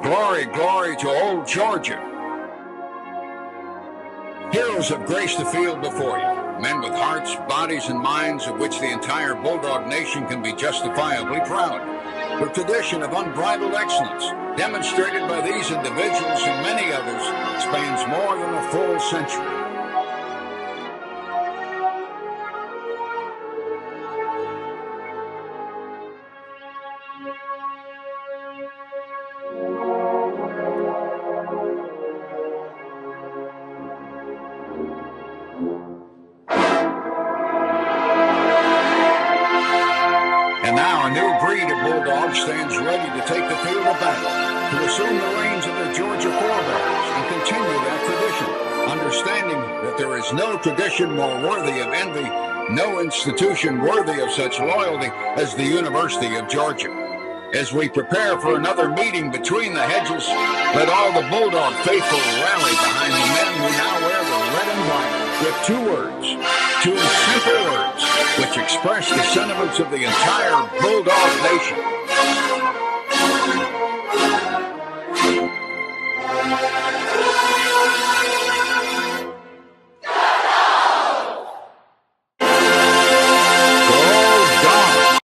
Glory, glory to old Georgia. Heroes have graced the field before you, men with hearts, bodies, and minds of which the entire Bulldog Nation can be justifiably proud. The tradition of unbridled excellence, demonstrated by these individuals and many others, spans more than a full century. And now a new breed of Bulldogs stands ready to take the field of battle, to assume the reins of their Georgia forebears and continue that tradition, understanding that there is no tradition more worthy of envy, no institution worthy of such loyalty as the University of Georgia. As we prepare for another meeting between the hedges, let all the Bulldog faithful rally behind the men who now wear the red and white with two words, two simple words, which express the sentiments of the entire Bulldog Nation.